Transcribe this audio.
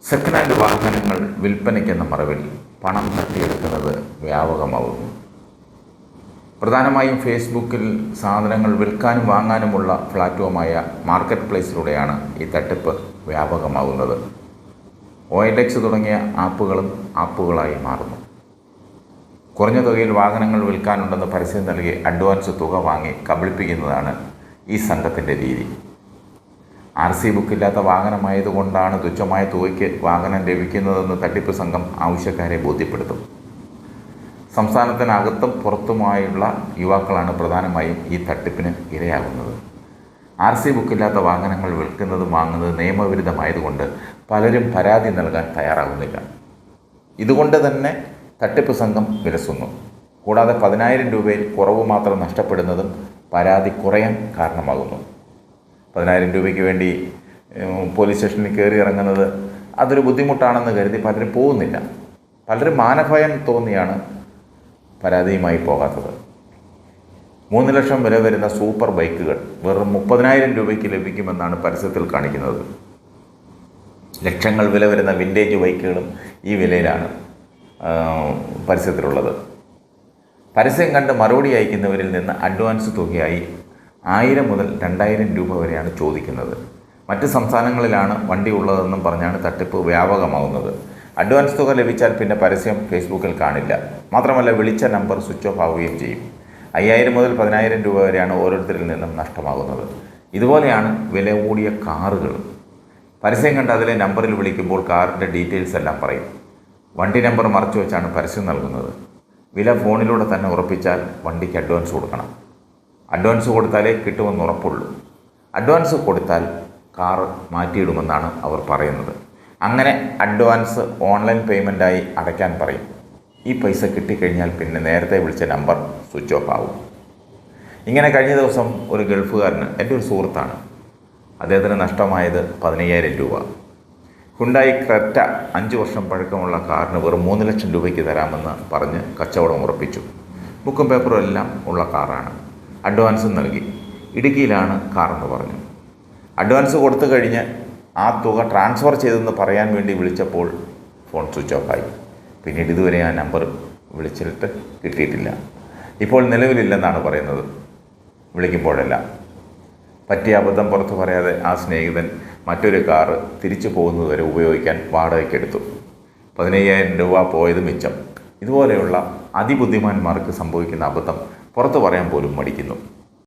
Second hand വാഹനങ്ങൾ വിൽപ്പനയ്ക്കെന്ന മറവിൽ പണം തട്ടിയെടുക്കുന്നത് വ്യാപകമാകുന്നു. പ്രധാനമായും ഫേസ്ബുക്കിൽ സാധനങ്ങൾ വിൽക്കാനും വാങ്ങാനുമുള്ള പ്ലാറ്റ്ഫോമായ മാർക്കറ്റ് പ്ലേസിലൂടെയാണ് ഈ തട്ടിപ്പ് വ്യാപകമാകുന്നത്. OLX തുടങ്ങിയ ആപ്പുകളായി മാറുന്നു. കുറഞ്ഞ തുകയിൽ വാഹനങ്ങൾ വിൽക്കാനുണ്ടെന്ന് പരസ്യം നൽകി അഡ്വാൻസ് തുക വാങ്ങി കബളിപ്പിക്കുന്നതാണ് ഈ സംഘത്തിൻ്റെ രീതി. RC ബുക്കില്ലാത്ത വാഹനമായതുകൊണ്ടാണ് തുച്ഛമായ തുകയ്ക്ക് വാഹനം ലഭിക്കുന്നതെന്ന് തട്ടിപ്പ് സംഘം ആവശ്യക്കാരെ ബോധ്യപ്പെടുത്തും. സംസ്ഥാനത്തിനകത്തും പുറത്തുമായുള്ള യുവാക്കളാണ് പ്രധാനമായും ഈ തട്ടിപ്പിന് ഇരയാകുന്നത്. RC ബുക്കില്ലാത്ത വാഹനങ്ങൾ വിൽക്കുന്നതും വാങ്ങുന്നതും നിയമവിരുദ്ധമായതുകൊണ്ട് പലരും പരാതി നൽകാൻ തയ്യാറാകുന്നില്ല. ഇതുകൊണ്ട് തന്നെ തട്ടിപ്പ് സംഘം വിലസുന്നു. കൂടാതെ 10,000 രൂപയിൽ കുറവ് മാത്രം നഷ്ടപ്പെടുന്നതും പരാതി കുറയാൻ കാരണമാകുന്നു. 10,000 രൂപയ്ക്ക് വേണ്ടി പോലീസ് സ്റ്റേഷനിൽ കയറി ഇറങ്ങുന്നത് അതൊരു ബുദ്ധിമുട്ടാണെന്ന് കരുതി പലരും പോകുന്നില്ല. പലരും മാനഭയം തോന്നിയാണ് പരാതിയുമായി പോകാത്തത്. 3 ലക്ഷം വില വരുന്ന സൂപ്പർ ബൈക്കുകൾ വെറും 30,000 രൂപയ്ക്ക് ലഭിക്കുമെന്നാണ് പരസ്യത്തിൽ കാണിക്കുന്നത്. ലക്ഷങ്ങൾ വില വരുന്ന വിൻറ്റേജ് ബൈക്കുകളും ഈ വിലയിലാണ് പരസ്യത്തിലുള്ളത്. പരസ്യം കണ്ട് മറുപടി അയക്കുന്നവരിൽ നിന്ന് അഡ്വാൻസ് തുകയായി 1000 മുതൽ 2000 രൂപ വരെയാണ് ചോദിക്കുന്നത്. മറ്റ് സംസ്ഥാനങ്ങളിലാണ് വണ്ടി ഉള്ളതെന്നും പറഞ്ഞാണ് തട്ടിപ്പ് വ്യാപകമാകുന്നത്. അഡ്വാൻസ് തുക ലഭിച്ചാൽ പിന്നെ പരസ്യം ഫേസ്ബുക്കിൽ കാണില്ല. മാത്രമല്ല വിളിച്ച നമ്പർ സ്വിച്ച് ഓഫ് ആവുകയും ചെയ്യും. 5000 മുതൽ 10,000 രൂപ വരെയാണ് ഓരോരുത്തരിൽ നിന്നും നഷ്ടമാകുന്നത്. ഇതുപോലെയാണ് വില കൂടിയ കാറുകൾ. പരസ്യം കണ്ട് അതിലെ നമ്പറിൽ വിളിക്കുമ്പോൾ കാറിൻ്റെ ഡീറ്റെയിൽസ് എല്ലാം പറയും. വണ്ടി നമ്പർ മറച്ചു വെച്ചാണ് പരസ്യം നൽകുന്നത്. വില ഫോണിലൂടെ തന്നെ ഉറപ്പിച്ചാൽ വണ്ടിക്ക് അഡ്വാൻസ് കൊടുക്കണം. അഡ്വാൻസ് കൊടുത്താലേ കിട്ടുമെന്ന് ഉറപ്പുള്ളൂ. അഡ്വാൻസ് കൊടുത്താൽ കാർ മാറ്റിയിടുമെന്നാണ് അവർ പറയുന്നത്. അങ്ങനെ അഡ്വാൻസ് ഓൺലൈൻ പേയ്മെൻറ്റായി അടയ്ക്കാൻ പറയും. ഈ പൈസ കിട്ടിക്കഴിഞ്ഞാൽ പിന്നെ നേരത്തെ വിളിച്ച നമ്പർ സ്വിച്ച് ഓഫ് ആവും. ഇങ്ങനെ കഴിഞ്ഞ ദിവസം ഒരു ഗൾഫുകാരന്, എൻ്റെ ഒരു സുഹൃത്താണ്, അദ്ദേഹത്തിന് നഷ്ടമായത് 15,000 രൂപ. ഹുണ്ടായി ക്രെറ്റ 5 വർഷം പഴക്കമുള്ള കാറിന് വെറും 3 ലക്ഷം രൂപയ്ക്ക് തരാമെന്ന് പറഞ്ഞ് കച്ചവടം ഉറപ്പിച്ചു. ബുക്കും പേപ്പറും എല്ലാം ഉള്ള കാറാണ്. അഡ്വാൻസും നൽകി. ഇടുക്കിയിലാണ് കാറെന്ന് പറഞ്ഞു. അഡ്വാൻസ് കൊടുത്തു കഴിഞ്ഞ് ആ തുക ട്രാൻസ്ഫർ ചെയ്തെന്ന് പറയാൻ വേണ്ടി വിളിച്ചപ്പോൾ ഫോൺ സ്വിച്ച് ഓഫായി. പിന്നീട് ഇതുവരെ ആ നമ്പർ വിളിച്ചിട്ട് കിട്ടിയിട്ടില്ല. ഇപ്പോൾ നിലവിലില്ലെന്നാണ് പറയുന്നത്. വിളിക്കുമ്പോഴെല്ലാം പറ്റിയ അബദ്ധം പുറത്തു പറയാതെ ആ സ്നേഹിതൻ മറ്റൊരു കാറ് തിരിച്ചു പോകുന്നതുവരെ ഉപയോഗിക്കാൻ വാടകയ്ക്കെടുത്തു. 15,000 രൂപ പോയത് മിച്ചം. ഇതുപോലെയുള്ള അതിബുദ്ധിമാന്മാർക്ക് സംഭവിക്കുന്ന അബദ്ധം പുറത്തു പറയാൻ പോലും മടിക്കുന്നു.